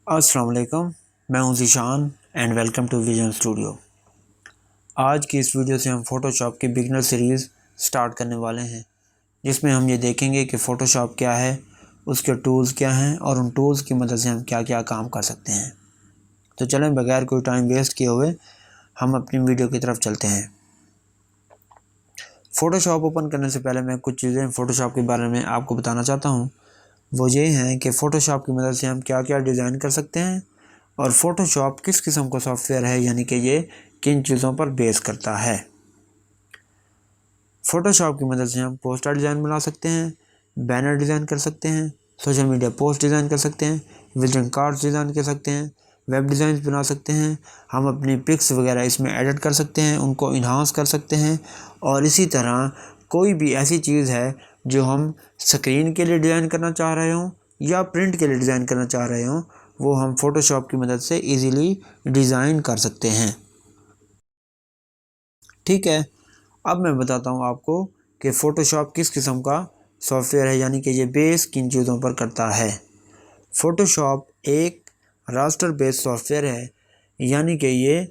अस्सलाम वालेकुम, मैं हूं Zeeshan and welcome to Vision Studio. आज की इस वीडियो से हम फ़ोटोशॉप की बिगनर सीरीज़ स्टार्ट करने वाले हैं, जिसमें हम ये देखेंगे कि फ़ोटोशॉप क्या है, उसके टूल्स क्या हैं और उन टूल्स की मदद से हम क्या क्या काम कर सकते हैं। तो चलें बगैर कोई टाइम वेस्ट किए हुए हम अपनी वीडियो की तरफ चलते हैं। फ़ोटोशॉप ओपन करने से पहले मैं कुछ चीज़ें फ़ोटोशॉप के बारे में आपको बताना चाहता हूँ। वो ये हैं कि फ़ोटोशॉप की मदद से हम क्या क्या डिज़ाइन कर सकते हैं और फ़ोटोशॉप किस किस्म का सॉफ्टवेयर है, यानी कि ये किन चीज़ों पर बेस करता है। फ़ोटोशॉप की मदद से हम पोस्टर डिज़ाइन बना सकते हैं, बैनर डिज़ाइन कर सकते हैं, सोशल मीडिया पोस्ट डिज़ाइन कर सकते हैं, विजिटिंग कार्ड्स डिज़ाइन कर सकते हैं, वेब डिज़ाइन बना सकते हैं। हम अपनी पिक्स वगैरह इसमें एडिट कर सकते हैं, उनको इन्हांस कर सकते हैं। और इसी तरह कोई भी ऐसी चीज़ है जो हम स्क्रीन के लिए डिज़ाइन करना चाह रहे हों या प्रिंट के लिए डिज़ाइन करना चाह रहे हों, वो हम फ़ोटोशॉप की मदद से ईज़िली डिज़ाइन कर सकते हैं। ठीक है, अब मैं बताता हूँ आपको कि फ़ोटोशॉप किस किस्म का सॉफ्टवेयर है, यानी कि ये बेस किन चीज़ों पर करता है। फ़ोटोशॉप एक रास्टर बेस्ड सॉफ्टवेयर है, यानी कि ये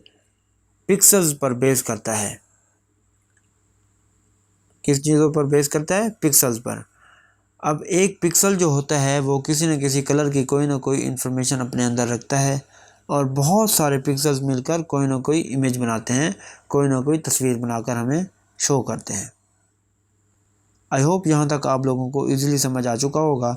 पिक्सेल्स पर बेस करता है। किस चीज़ों पर बेस करता है? पिक्सेल्स पर। अब एक पिक्सल जो होता है वो किसी न किसी कलर की कोई ना कोई इन्फॉर्मेशन अपने अंदर रखता है और बहुत सारे पिक्सेल्स मिलकर कोई ना कोई इमेज बनाते हैं, कोई ना कोई तस्वीर बनाकर हमें शो करते हैं। आई होप यहाँ तक आप लोगों को ईज़िली समझ आ चुका होगा।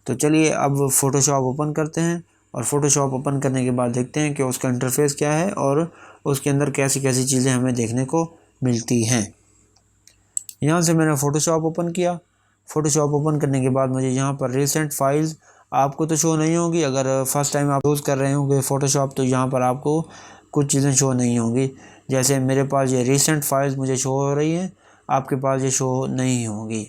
तो चलिए अब फ़ोटोशॉप ओपन करते हैं और फ़ोटोशॉप ओपन करने के बाद देखते हैं कि उसका इंटरफेस क्या है और उसके अंदर कैसी कैसी चीज़ें हमें देखने को मिलती हैं। यहाँ से मैंने फ़ोटोशॉप ओपन किया। फ़ोटोशॉप ओपन करने के बाद मुझे यहाँ पर रिसेंट फाइल्स आपको तो शो नहीं होगी। अगर फर्स्ट टाइम आप यूज़ कर रहे होंगे फ़ोटोशॉप तो यहाँ पर आपको कुछ चीज़ें शो नहीं होंगी। जैसे मेरे पास ये रिसेंट फाइल्स मुझे शो हो रही हैं, आपके पास ये शो नहीं होगी।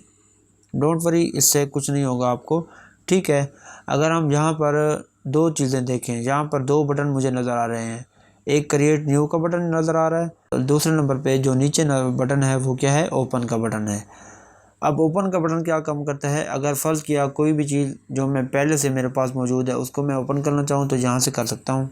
डोंट वरी, इससे कुछ नहीं होगा आपको। ठीक है, अगर हम यहाँ पर दो चीज़ें देखें, यहाँ पर दो बटन मुझे नज़र आ रहे हैं। एक क्रिएट न्यू का बटन नज़र आ रहा है, दूसरे नंबर पे जो नीचे बटन है वो क्या है? ओपन का बटन है। अब ओपन का बटन क्या काम करता है? अगर फ़र्ज़ किया कोई भी चीज़ जो मैं पहले से मेरे पास मौजूद है उसको मैं ओपन करना चाहूँ तो यहाँ से कर सकता हूँ।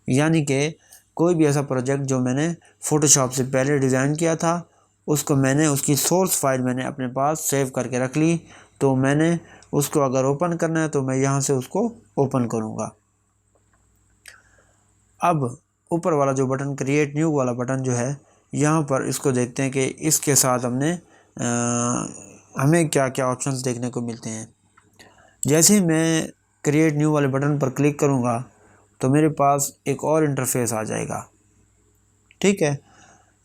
यानी कि कोई भी ऐसा प्रोजेक्ट जो मैंने फ़ोटोशॉप से पहले डिज़ाइन किया था उसको मैंने उसकी सोर्स फाइल मैंने अपने पास सेव करके रख ली, तो मैंने उसको अगर ओपन करना है तो मैं यहाँ से उसको ओपन करूँगा। अब ऊपर वाला जो बटन क्रिएट न्यू वाला बटन जो है, यहाँ पर इसको देखते हैं कि इसके साथ हमें क्या क्या ऑप्शंस देखने को मिलते हैं। जैसे ही मैं क्रिएट न्यू वाले बटन पर क्लिक करूँगा तो मेरे पास एक और इंटरफेस आ जाएगा। ठीक है,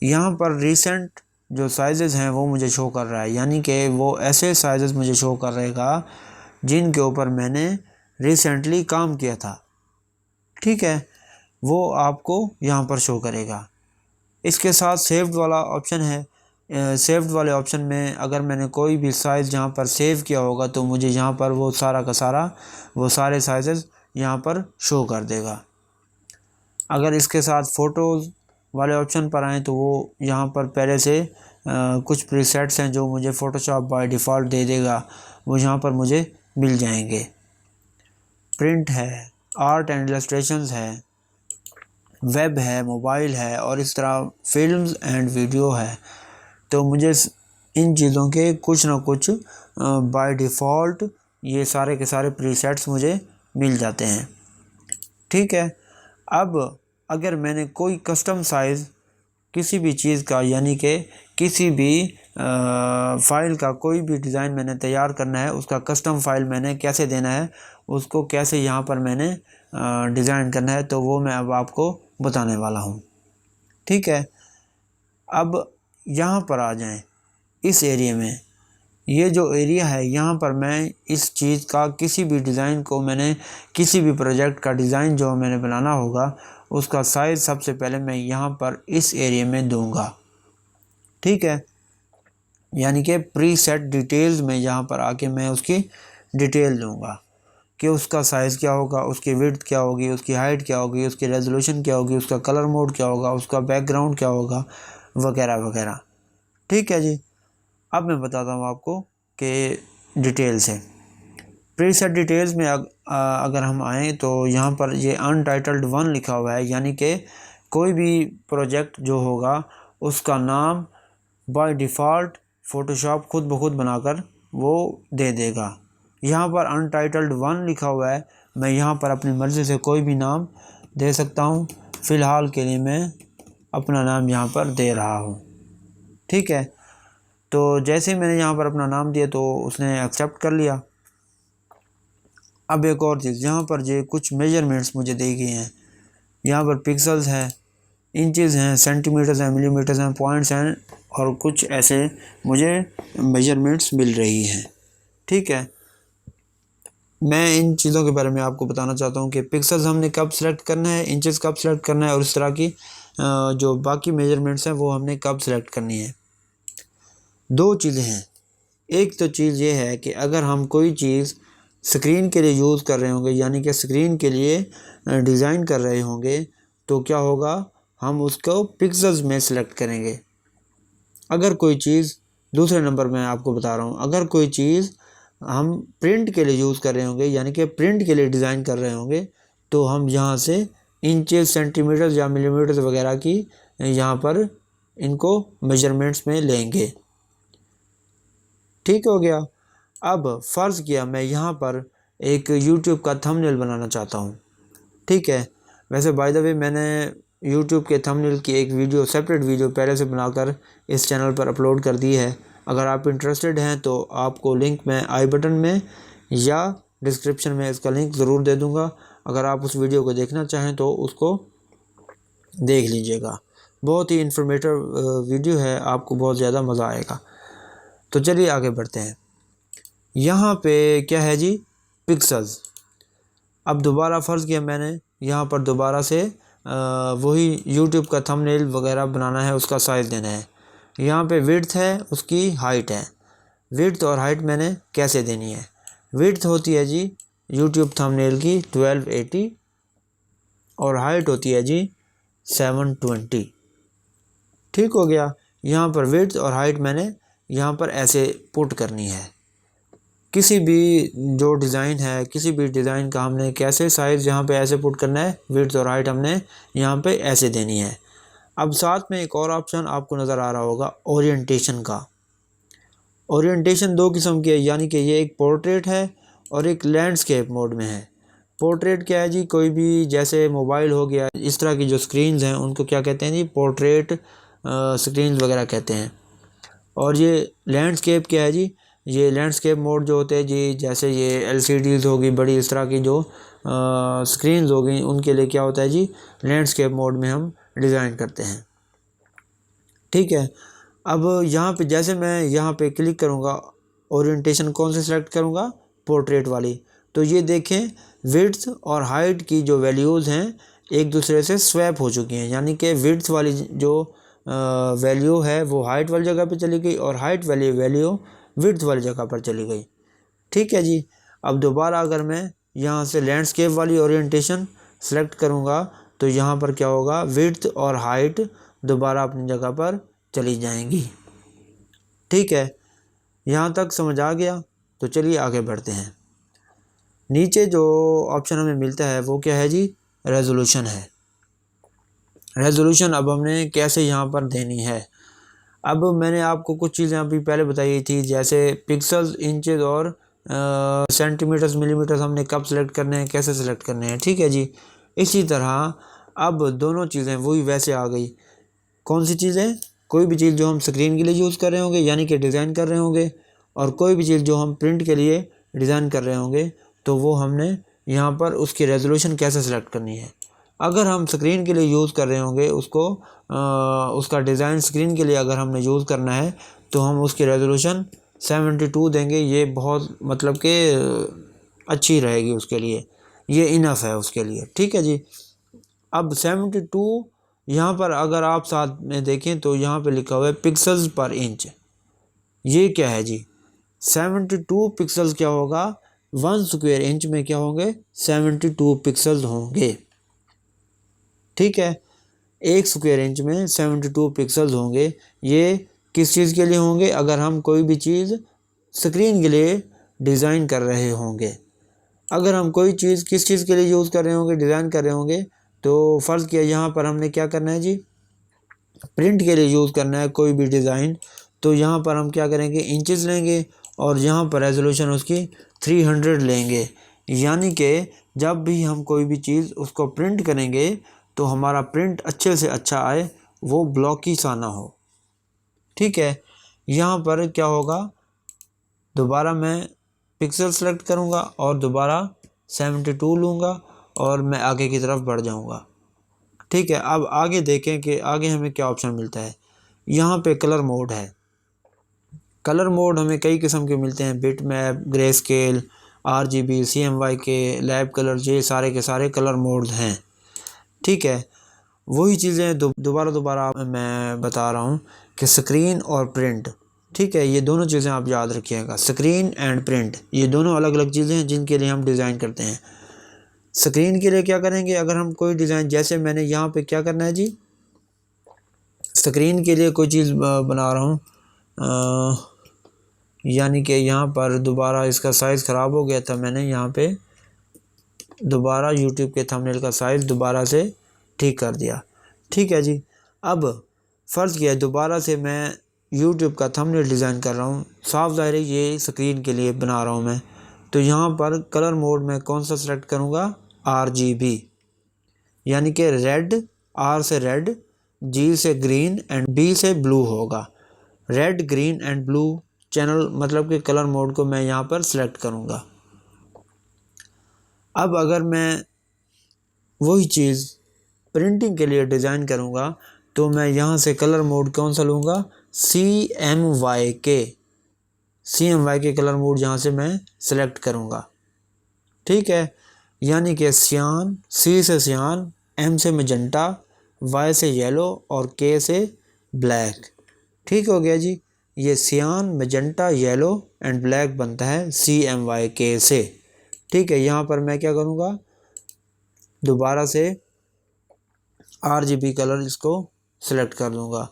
यहाँ पर रिसेंट जो साइज़ेज़ हैं वो मुझे शो कर रहा है, यानी कि वो ऐसे साइज़ेज़ मुझे शो कर रहेगा जिनके ऊपर मैंने रिसेंटली काम किया था। ठीक है, वो आपको यहाँ पर शो करेगा। इसके साथ सेव्ड वाला ऑप्शन है। सेव्ड वाले ऑप्शन में अगर मैंने कोई भी साइज़ जहाँ पर सेव किया होगा तो मुझे यहाँ पर वो सारा का सारा वो सारे साइज़ेज़ यहाँ पर शो कर देगा। अगर इसके साथ फ़ोटोज़ वाले ऑप्शन पर आएँ तो वो यहाँ पर पहले से कुछ प्रीसेट्स हैं जो मुझे फ़ोटोशॉप बाय डिफ़ॉल्ट दे देगा, वो यहाँ पर मुझे मिल जाएंगे। प्रिंट है, आर्ट एंड इलस्ट्रेशंस है, वेब है, मोबाइल है और इस तरह फ़िल्म्स एंड वीडियो है। तो मुझे इन चीज़ों के कुछ ना कुछ बाय डिफ़ॉल्ट ये सारे के सारे प्रीसेट्स मुझे मिल जाते हैं। ठीक है, अब अगर मैंने कोई कस्टम साइज़ किसी भी चीज़ का, यानी कि किसी भी फ़ाइल का कोई भी डिज़ाइन मैंने तैयार करना है, उसका कस्टम फ़ाइल मैंने कैसे देना है, उसको कैसे यहाँ पर मैंने डिज़ाइन करना है, तो वो मैं अब आपको बताने वाला हूँ। ठीक है, अब यहाँ पर आ जाएं इस एरिया में। ये जो एरिया है यहाँ पर मैं इस चीज़ का किसी भी डिज़ाइन को मैंने किसी भी प्रोजेक्ट का डिज़ाइन जो मैंने बनाना होगा उसका साइज़ सबसे पहले मैं यहाँ पर इस एरिया में दूंगा। ठीक है, यानी कि प्रीसेट डिटेल्स में यहाँ पर आके मैं उसकी डिटेल दूंगा कि उसका साइज़ क्या होगा, उसकी विड्थ क्या होगी, उसकी हाइट क्या होगी, उसकी रेजोल्यूशन क्या होगी, उसका कलर मोड क्या होगा, उसका बैकग्राउंड क्या होगा, वगैरह वगैरह। ठीक है जी, अब मैं बताता हूँ आपको कि डिटेल से। प्रीसेट डिटेल्स में अगर हम आएँ तो यहाँ पर ये अनटाइटल्ड 1 लिखा हुआ है, यानी कि कोई भी प्रोजेक्ट जो होगा उसका नाम बाय डिफ़ॉल्ट फ़ोटोशॉप खुद ब खुद बनाकर वो दे देगा। यहाँ पर अनटाइटल्ड 1 लिखा हुआ है, मैं यहाँ पर अपनी मर्ज़ी से कोई भी नाम दे सकता हूँ। फ़िलहाल के लिए मैं अपना नाम यहाँ पर दे रहा हूँ, ठीक है। तो जैसे ही मैंने यहाँ पर अपना नाम दिया तो उसने एक्सेप्ट कर लिया। अब एक और चीज़, यहाँ पर जो कुछ मेजरमेंट्स मुझे दी गई हैं, यहाँ पर पिक्सल्स हैं, इंचेस हैं, सेंटीमीटर्स हैं, मिलीमीटर्स हैं, पॉइंट्स हैं और कुछ ऐसे मुझे मेजरमेंट्स मिल रही हैं, ठीक है। मैं इन चीज़ों के बारे में आपको बताना चाहता हूँ कि पिक्सल्स हमने कब सेलेक्ट करना है, इंचेस कब सेलेक्ट करना है और इस तरह की जो बाकी मेजरमेंट्स हैं वो हमने कब सेलेक्ट करनी है। दो चीज़ें हैं। एक तो चीज़ ये है कि अगर हम कोई चीज़ स्क्रीन के लिए यूज़ कर रहे होंगे, यानी कि स्क्रीन के लिए डिज़ाइन कर रहे होंगे, तो क्या होगा, हम उसको पिक्सल्स में सेलेक्ट करेंगे। अगर कोई चीज़, दूसरे नंबर में आपको बता रहा हूँ, अगर कोई चीज़ हम प्रिंट के लिए यूज़ कर रहे होंगे, यानी कि प्रिंट के लिए डिज़ाइन कर रहे होंगे, तो हम यहाँ से इंचेस, सेंटीमीटर्स या मिलीमीटर्स वगैरह की यहाँ पर इनको मेजरमेंट्स में लेंगे, ठीक हो गया। अब फ़र्ज़ किया मैं यहाँ पर एक यूट्यूब का थंबनेल बनाना चाहता हूँ, ठीक है। वैसे बाय द वे मैंने यूट्यूब के थंबनेल की एक वीडियो, सेपरेट वीडियो पहले से बनाकर इस चैनल पर अपलोड कर दी है। अगर आप इंटरेस्टेड हैं तो आपको लिंक मैं आई बटन में या डिस्क्रिप्शन में इसका लिंक ज़रूर दे दूँगा। अगर आप उस वीडियो को देखना चाहें तो उसको देख लीजिएगा। बहुत ही इन्फॉर्मेटिव वीडियो है, आपको बहुत ज़्यादा मज़ा आएगा। तो चलिए आगे बढ़ते हैं। यहाँ पे क्या है जी, पिक्सल्स। अब दोबारा फ़र्ज़ किया मैंने यहाँ पर दोबारा से वही यूट्यूब का थंबनेल वगैरह बनाना है, उसका साइज़ देना है। यहाँ पे विड्थ है, उसकी हाइट है। विड्थ और हाइट मैंने कैसे देनी है। विड्थ होती है जी यूट्यूब थंबनेल की 1280 और हाइट होती है जी 720, ठीक हो गया। यहाँ पर विड्थ और हाइट मैंने यहाँ पर ऐसे पुट करनी है। किसी भी जो डिज़ाइन है, किसी भी डिज़ाइन का हमने कैसे साइज़ यहाँ पे ऐसे पुट करना है, विड्थ और हाइट हमने यहाँ पे ऐसे देनी है। अब साथ में एक और ऑप्शन आपको नज़र आ रहा होगा, ओरिएंटेशन का। ओरिएंटेशन दो किस्म की है, यानी कि ये एक पोर्ट्रेट है और एक लैंडस्केप मोड में है। पोर्ट्रेट क्या है जी, कोई भी जैसे मोबाइल हो गया, इस तरह की जो स्क्रीन्स हैं उनको क्या कहते हैं जी, पोर्ट्रेट स्क्रीन्स वगैरह कहते हैं। और ये लैंडस्केप क्या है जी, ये लैंडस्केप मोड जो होते हैं जी, जैसे ये एलसीडीज़ होगी बड़ी, इस तरह की जो स्क्रीन्स हो गई, उनके लिए क्या होता है जी, लैंडस्केप मोड में हम डिज़ाइन करते हैं, ठीक है। अब यहाँ पे जैसे मैं यहाँ पे क्लिक करूँगा, ओरिएंटेशन कौन से सेलेक्ट करूँगा, पोर्ट्रेट वाली, तो ये देखें विड्थ और हाइट की जो वैल्यूज़ हैं एक दूसरे से स्वैप हो चुकी हैं, यानी कि विड्थ वाली जो वैल्यू है वो हाइट वाली जगह पे चली गई और हाइट वाली वैल्यू विड्थ वाली जगह पर चली गई, ठीक है जी। अब दोबारा अगर मैं यहाँ से लैंडस्केप वाली ओरिएंटेशन सेलेक्ट करूँगा तो यहाँ पर क्या होगा, विड्थ और हाइट दोबारा अपनी जगह पर चली जाएंगी, ठीक है। यहाँ तक समझ आ गया। तो चलिए आगे बढ़ते हैं। नीचे जो ऑप्शन हमें मिलता है वो क्या है जी, रेजोल्यूशन है। रेजोल्यूशन अब हमने कैसे यहाँ पर देनी है। अब मैंने आपको कुछ चीज़ें अभी पहले बताई थी, जैसे पिक्सल्स, इंचेस और सेंटीमीटर्स, मिलीमीटर्स हमने कब सेलेक्ट करने हैं, कैसे सेलेक्ट करने हैं, ठीक है जी। इसी तरह अब दोनों चीज़ें वही वैसे आ गई। कौन सी चीज़ें, कोई भी चीज़ जो हम स्क्रीन के लिए यूज़ कर रहे होंगे यानी कि डिज़ाइन कर रहे होंगे, और कोई भी चीज़ जो हम प्रिंट के लिए डिज़ाइन कर रहे होंगे, तो वो हमने यहाँ पर उसकी रेजोल्यूशन कैसे सेलेक्ट करनी है। अगर हम स्क्रीन के लिए यूज़ कर रहे होंगे उसको, उसका डिज़ाइन स्क्रीन के लिए अगर हमने यूज़ करना है तो हम उसकी रेजोल्यूशन 72 देंगे। ये बहुत मतलब कि अच्छी रहेगी उसके लिए, ये इनफ है उसके लिए, ठीक है जी। अब 72 यहाँ पर अगर आप साथ में देखें तो यहाँ पे लिखा हुआ है पिक्सल्स पर इंच। ये क्या है जी, 72 पिक्सल्स क्या होगा, 1 स्क्वायर इंच में क्या होंगे, 72 पिक्सल्स होंगे, ठीक है। 1 स्क्वायर इंच में 72 पिक्सल्स होंगे। ये किस चीज़ के लिए होंगे, अगर हम कोई भी चीज़ स्क्रीन के लिए डिज़ाइन कर रहे होंगे, अगर हम कोई चीज़ किस चीज़ के लिए यूज़ कर रहे होंगे, डिज़ाइन कर रहे होंगे, तो फ़र्ज़ किया यहाँ पर हमने क्या करना है जी, प्रिंट के लिए यूज़ करना है कोई भी डिज़ाइन, तो यहाँ पर हम क्या करेंगे, इंचेस लेंगे और यहाँ पर रेजोल्यूशन उसकी 300 लेंगे। यानी कि जब भी हम कोई भी चीज़ उसको प्रिंट करेंगे तो हमारा प्रिंट अच्छे से अच्छा आए, वो ब्लॉकी सा ना हो। ठीक है, यहाँ पर क्या होगा, दोबारा मैं पिक्सल सेलेक्ट करूँगा और दोबारा 72 लूँगा और मैं आगे की तरफ बढ़ जाऊँगा। ठीक है, अब आगे देखें कि आगे हमें क्या ऑप्शन मिलता है। यहाँ पे कलर मोड है। कलर मोड हमें कई किस्म के मिलते हैं, bit map, grey scale, RGB, CMYK, lab colour, ये सारे के सारे कलर मोड हैं। ठीक है, वही चीज़ें दोबारा मैं बता रहा हूँ कि स्क्रीन और प्रिंट, ठीक है, ये दोनों चीज़ें आप याद रखिएगा। स्क्रीन एंड प्रिंट ये दोनों अलग अलग चीज़ें हैं जिनके लिए हम डिज़ाइन करते हैं। स्क्रीन के लिए क्या करेंगे, अगर हम कोई डिज़ाइन, जैसे मैंने यहाँ पे क्या करना है जी, स्क्रीन के लिए कोई चीज़ बना रहा हूँ, यानी कि यहाँ पर दोबारा इसका साइज़ ख़राब हो गया था, मैंने यहाँ पे दोबारा यूट्यूब के थंबनेल का साइज़ दोबारा से ठीक कर दिया। ठीक है जी, अब फ़र्ज़ किया दोबारा से मैं यूट्यूब का थंबनेल डिज़ाइन कर रहा हूँ, साफ ज़ाहिर है ये स्क्रीन के लिए बना रहा हूँ मैं, तो यहाँ पर कलर मोड में कौन सा सेलेक्ट करूँगा, RGB, यानी कि रेड, R से रेड, G से ग्रीन एंड B से ब्लू होगा। Red, green and blue channel मतलब कि कलर मोड को मैं यहाँ पर सेलेक्ट करूँगा। अब अगर मैं वही चीज़ प्रिंटिंग के लिए डिज़ाइन करूँगा तो मैं यहाँ से कलर मोड कौन सा लूँगा, CMYK कलर मोड यहाँ से मैं सेलेक्ट करूँगा। ठीक है, यानी कि सियान, C से सियान, M से मैजेंटा, Y से येलो और K से ब्लैक। ठीक हो गया जी, ये सियान, मैजेंटा, येलो एंड ब्लैक बनता है CMYK से। ठीक है, यहाँ पर मैं क्या करूँगा, दोबारा से RGB कलर इसको सिलेक्ट कर दूँगा।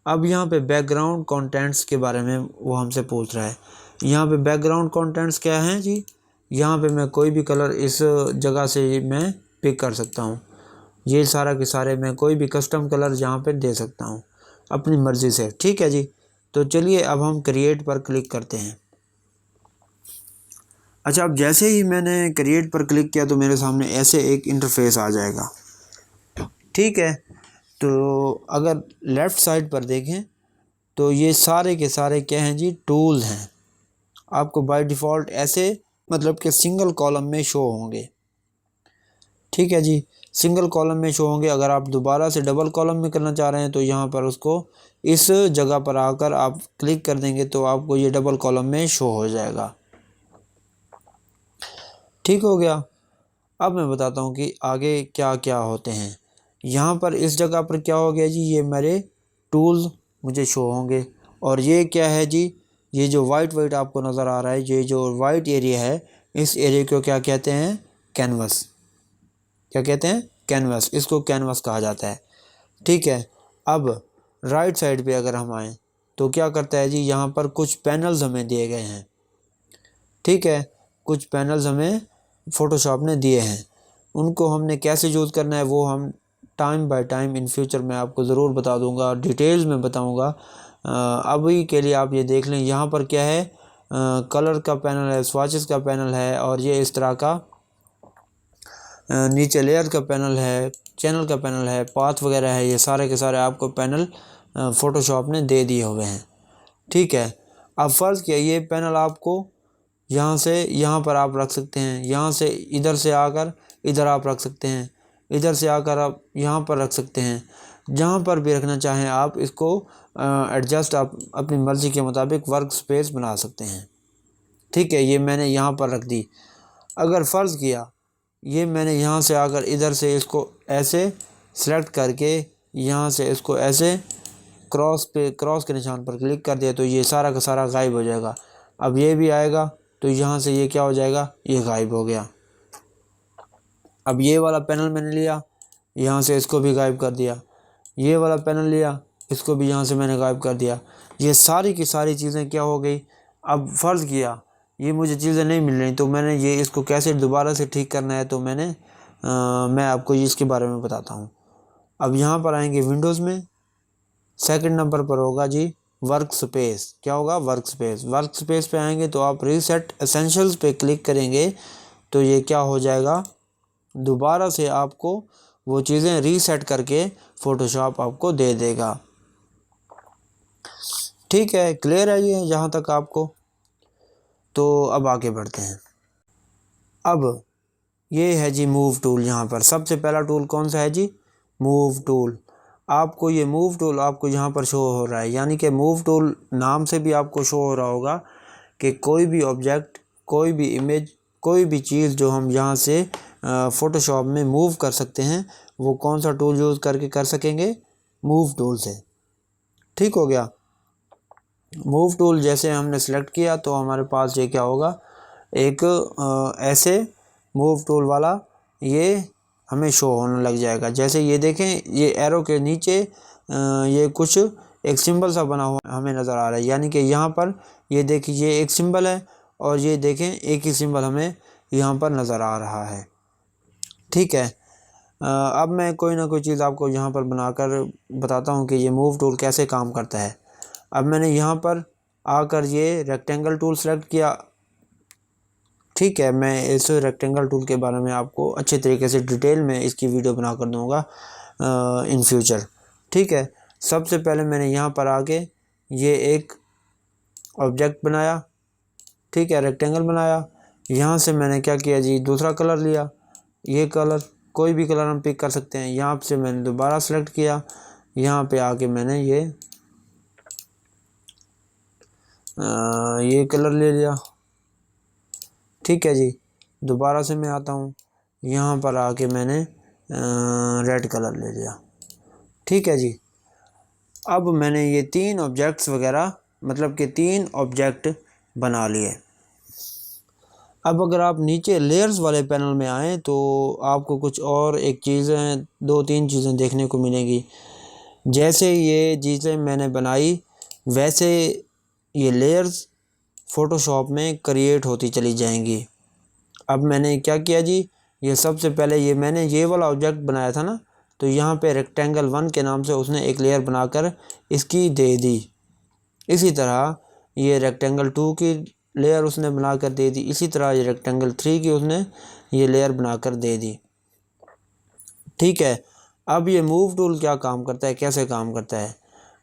अब यहाँ पे बैकग्राउंड कंटेंट्स के बारे में वो हमसे पूछ रहा है। यहाँ पे बैकग्राउंड कंटेंट्स क्या हैं जी, यहाँ पे मैं कोई भी कलर इस जगह से मैं पिक कर सकता हूँ। ये सारा के सारे मैं कोई भी कस्टम कलर यहाँ पे दे सकता हूँ अपनी मर्ज़ी से। ठीक है जी, तो चलिए अब हम क्रिएट पर क्लिक करते हैं। अच्छा, अब जैसे ही मैंने क्रिएट पर क्लिक किया तो मेरे सामने ऐसे एक इंटरफेस आ जाएगा। ठीक है, तो अगर लेफ़्ट साइड पर देखें तो ये सारे के सारे क्या हैं जी, टूल हैं। आपको बाय डिफ़ॉल्ट ऐसे मतलब कि सिंगल कॉलम में शो होंगे। ठीक है जी, सिंगल कॉलम में शो होंगे। अगर आप दोबारा से डबल कॉलम में करना चाह रहे हैं तो यहाँ पर उसको इस जगह पर आकर आप क्लिक कर देंगे तो आपको ये डबल कॉलम में शो हो जाएगा। ठीक हो गया, अब मैं बताता हूँ कि आगे क्या क्या होते हैं। यहाँ पर इस जगह पर क्या हो गया जी, ये मेरे टूल्स मुझे शो होंगे। और ये क्या है जी, ये जो वाइट आपको नज़र आ रहा है, ये जो वाइट एरिया है, इस एरिया को क्या कहते हैं, कैनवस। क्या कहते हैं, कैनवस, इसको कैनवस कहा जाता है। ठीक है, अब राइट साइड पे अगर हम आएँ तो क्या करता है जी, यहाँ पर कुछ पैनल्स हमें दिए गए हैं। ठीक है, कुछ पैनल्स हमें फ़ोटोशॉप ने दिए हैं, उनको हमने कैसे यूज़ करना है वो हम time by time in future में आपको ज़रूर बता दूंगा, डिटेल्स में बताऊंगा। अभी के लिए आप ये देख लें, यहाँ पर क्या है, कलर का पैनल है, स्वाचेस का पैनल है, और ये इस तरह का नीचे लेयर का पैनल है, चैनल का पैनल है, पाथ वगैरह है, ये सारे के सारे आपको पैनल फ़ोटोशॉप ने दे दिए हुए हैं। ठीक है, अब फ़र्ज़ किया ये पैनल आपको यहाँ से यहाँ पर आप रख सकते हैं, यहाँ से इधर से आकर इधर आप रख सकते हैं, इधर से आकर आप यहाँ पर रख सकते हैं। जहाँ पर भी रखना चाहें आप इसको एडजस्ट आप अपनी मर्ज़ी के मुताबिक वर्क स्पेस बना सकते हैं। ठीक है, ये मैंने यहाँ पर रख दी। अगर फ़र्ज़ किया ये मैंने यहाँ से आकर इधर से इसको ऐसे सेलेक्ट करके यहाँ से इसको ऐसे क्रॉस के निशान पर क्लिक कर दिया तो ये सारा का सारा गायब हो जाएगा। अब ये भी आएगा तो यहाँ से ये क्या हो जाएगा, ये गायब हो गया। अब ये वाला पैनल मैंने लिया, यहाँ से इसको भी गायब कर दिया। ये वाला पैनल लिया, इसको भी यहाँ से मैंने गायब कर दिया। ये सारी की सारी चीज़ें क्या हो गई। अब फ़र्ज़ किया ये मुझे चीज़ें नहीं मिल रही, तो मैंने ये इसको कैसे दोबारा से ठीक करना है, तो मैं आपको इसके बारे में बताता हूँ। अब यहाँ पर आएंगे विंडोज़ में, सेकंड नंबर पर होगा जी वर्क स्पेस। क्या होगा? Work space. वर्क स्पेस पे आएंगे तो आप रीसेट एसेंशियल्स पे क्लिक करेंगे तो ये क्या हो जाएगा, दोबारा से आपको वो चीज़ें रीसेट करके फ़ोटोशॉप आपको दे देगा। ठीक है, क्लियर है ये जहाँ तक आपको? तो अब आगे बढ़ते हैं। अब ये है जी मूव टूल। यहाँ पर सबसे पहला टूल कौन सा है जी? Move tool. आपको ये मूव टूल आपको यहाँ पर शो हो रहा है, यानी कि मूव टूल नाम से भी आपको शो हो रहा होगा कि कोई भी ऑब्जेक्ट, कोई भी इमेज, कोई भी चीज़ जो हम यहाँ से फ़ोटोशॉप में मूव कर सकते हैं, वो कौन सा टूल यूज़ करके कर सकेंगे? मूव टूल से। ठीक हो गया। मूव टूल जैसे हमने सेलेक्ट किया तो हमारे पास ये क्या होगा, एक ऐसे मूव टूल वाला ये हमें शो होने लग जाएगा। जैसे ये देखें, ये एरो के नीचे ये कुछ एक सिंबल सा बना हुआ हमें नज़र आ रहा है, यानी कि यहाँ पर ये देखिए ये एक सिंबल है और ये देखें एक ही सिंबल हमें यहाँ पर नज़र आ रहा है। ठीक है। अब मैं कोई ना कोई चीज़ आपको यहाँ पर बनाकर बताता हूँ कि ये मूव टूल कैसे काम करता है। अब मैंने यहाँ पर आकर ये रेक्टेंगल टूल सेलेक्ट किया। ठीक है, मैं इस रेक्टेंगल टूल के बारे में आपको अच्छे तरीके से डिटेल में इसकी वीडियो बना कर दूँगा इन फ्यूचर। ठीक है, सबसे पहले मैंने यहाँ पर आके ये एक ऑब्जेक्ट बनाया। ठीक है, रेक्टेंगल बनाया। यहाँ से मैंने क्या किया जी, दूसरा कलर लिया। ये कलर, कोई भी कलर हम पिक कर सकते हैं। यहाँ से मैंने दोबारा सेलेक्ट किया, यहाँ पे आके मैंने ये कलर ले लिया। ठीक है जी, दोबारा से मैं आता हूँ, यहाँ पर आके मैंने रेड कलर ले लिया। ठीक है जी, अब मैंने ये 3 ऑब्जेक्ट्स वगैरह, मतलब कि 3 ऑब्जेक्ट बना लिए। अब अगर आप नीचे लेयर्स वाले पैनल में आएँ तो आपको कुछ और एक चीज़ें, 2-3 चीज़ें देखने को मिलेंगी। जैसे ये चीज़ें मैंने बनाई वैसे ये लेयर्स फ़ोटोशॉप में क्रिएट होती चली जाएंगी। अब मैंने क्या किया जी, ये सबसे पहले ये मैंने ये वाला ऑब्जेक्ट बनाया था ना, तो यहाँ पे रेक्टेंगल 1 के नाम से उसने एक लेयर बनाकर इसकी दे दी। इसी तरह ये रेक्टेंगल 2 की लेयर उसने बनाकर दे दी। इसी तरह ये रेक्टेंगल 3 की उसने ये लेयर बनाकर दे दी। ठीक है, अब ये मूव टूल क्या काम करता है, कैसे काम करता है?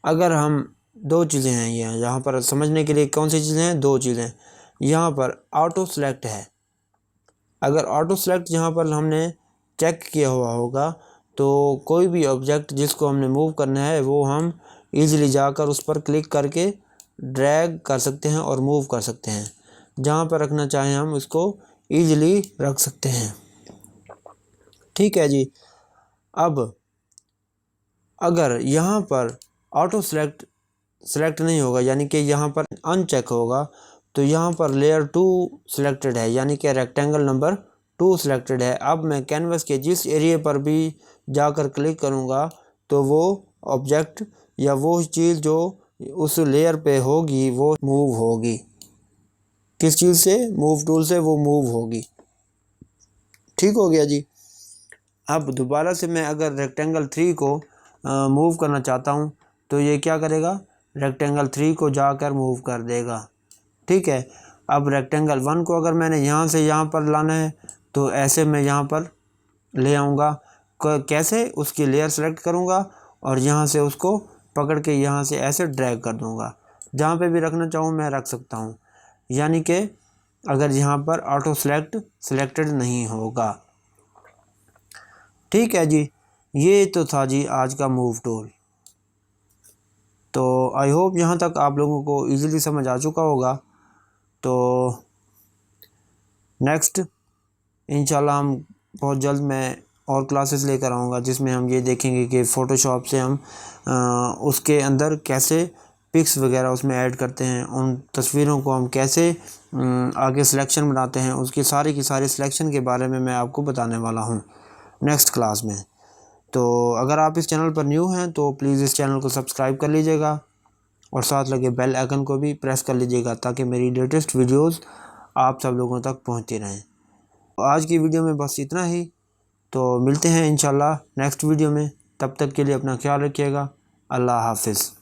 अगर हम 2 चीज़ें हैं यहाँ पर समझने के लिए, कौन सी चीज़ें हैं? 2 चीज़ें। यहाँ पर ऑटो सेलेक्ट है। अगर ऑटो सेलेक्ट यहाँ पर हमने चेक किया हुआ होगा तो कोई भी ऑब्जेक्ट जिसको हमने मूव करना है वो हम इजीली जाकर उस पर क्लिक करके ड्रैग कर सकते हैं और मूव कर सकते हैं। जहाँ पर रखना चाहें हम उसको इजीली रख सकते हैं। ठीक है जी। अब अगर यहाँ पर ऑटो सेलेक्ट नहीं होगा, यानी कि यहाँ पर अनचेक होगा, तो यहाँ पर लेयर 2 सिलेक्टेड है, यानी कि रेक्टेंगल नंबर 2 सिलेक्टेड है। अब मैं कैनवस के जिस एरिया पर भी जाकर क्लिक करूँगा तो वो ऑब्जेक्ट या वो चीज़ जो उस लेयर पे होगी वो मूव होगी। किस चीज़ से? मूव टूल से वो मूव होगी। ठीक हो गया जी। अब दोबारा से मैं अगर रेक्टेंगल 3 को मूव करना चाहता हूँ तो ये क्या करेगा, रेक्टेंगल 3 को जाकर मूव कर देगा। ठीक है, अब रेक्टेंगल 1 को अगर मैंने यहाँ से यहाँ पर लाना है तो ऐसे मैं यहाँ पर ले आऊँगा। कैसे? उसकी लेयर सेलेक्ट करूँगा और यहाँ से उसको पकड़ के यहाँ से ऐसे ड्रैग कर दूँगा। जहाँ पे भी रखना चाहूँ मैं रख सकता हूँ, यानी कि अगर यहाँ पर ऑटो सेलेक्टेड नहीं होगा। ठीक है जी, ये तो था जी आज का मूव टूल। तो आई होप यहाँ तक आप लोगों को इजीली समझ आ चुका होगा। तो नेक्स्ट इंशाल्लाह हम बहुत जल्द मैं और क्लासेस लेकर आऊँगा जिसमें हम ये देखेंगे कि फ़ोटोशॉप से हम उसके अंदर कैसे पिक्स वगैरह उसमें ऐड करते हैं, उन तस्वीरों को हम कैसे आगे सिलेक्शन बनाते हैं, उसकी सारी की सारी सिलेक्शन के बारे में मैं आपको बताने वाला हूँ नेक्स्ट क्लास में। तो अगर आप इस चैनल पर न्यू हैं तो प्लीज़ इस चैनल को सब्सक्राइब कर लीजिएगा और साथ लगे बेल आइकन को भी प्रेस कर लीजिएगा ताकि मेरी लेटेस्ट वीडियोस आप सब लोगों तक पहुंचती रहें। आज की वीडियो में बस इतना ही, तो मिलते हैं इंशाल्लाह नेक्स्ट वीडियो में। तब तक के लिए अपना ख्याल रखिएगा। अल्लाह हाफिज़।